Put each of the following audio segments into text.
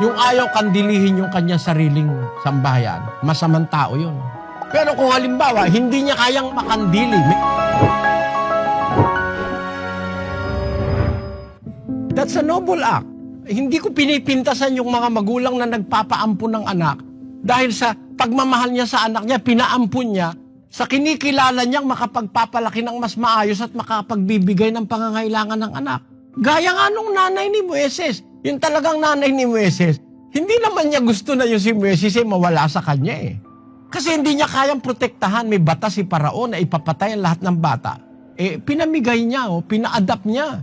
Yung ayaw kandilihin yung kanyang sariling sambahayan, masamang tao yun. Pero kung halimbawa, hindi niya kayang makandili, that's a noble act. Hindi ko pinipintasan yung mga magulang na nagpapaampun ng anak dahil sa pagmamahal niya sa anak niya, pinaampun niya sa kinikilala niyang makapagpapalaki ng mas maayos at makapagbibigay ng pangangailangan ng anak. Gaya nga nung nanay ni Moises. Yung talagang nanay ni Moises, hindi naman niya gusto na yung si Moises ay mawala sa kanya eh. Kasi hindi niya kayang protektahan. May batas si Paraon na ipapatay ang lahat ng bata. Eh, pinamigay niya o pina-adapt niya.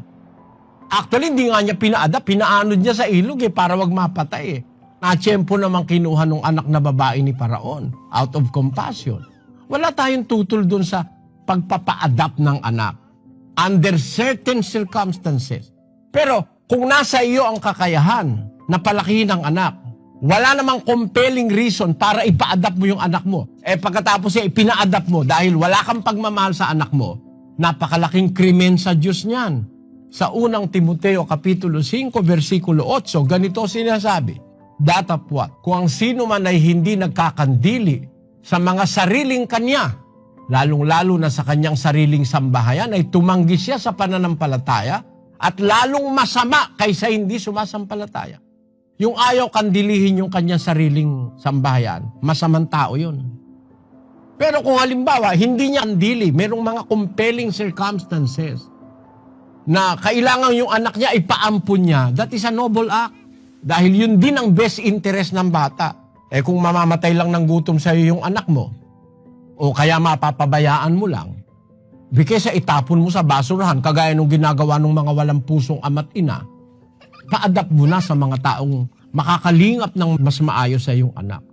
Actually, hindi nga niya pina-adapt, pinaanod niya sa ilog eh, para wag mapatay eh. Na-tiyempo naman kinuha ng anak na babae ni Paraon, out of compassion. Wala tayong tutol dun sa pagpapa-adapt ng anak under certain circumstances. Pero kung nasa iyo ang kakayahan na palakihin ang anak, wala namang compelling reason para ipa-adapt mo yung anak mo. Eh pagkatapos ipina-adapt mo dahil wala kang pagmamahal sa anak mo, napakalaking krimen sa Diyos niyan. Sa unang Timoteo Kapitulo 5, versikulo 8, ganito sinasabi, datapwat, kung ang sino man ay hindi nagkakandili sa mga sariling kanya, lalong-lalo na sa kanyang sariling sambahayan, ay tumanggi siya sa pananampalataya at lalong masama kaysa hindi sumasampalataya. Yung ayaw kandilihin yung kanyang sariling sambahayan, masamang tao yun. Pero kung halimbawa, hindi niya kandili, merong mga compelling circumstances na kailangan yung anak niya ipaampun niya, that is a noble act. Dahil yun din ang best interest ng bata. Eh kung mamamatay lang ng gutom sa iyo yung anak mo, o kaya mapapabayaan mo lang, bigay sa itapon mo sa basurahan, kagaya nung ginagawa ng mga walang pusong ama't ina, pa-adapt mo na sa mga taong makakalingap ng mas maayos sa iyong anak.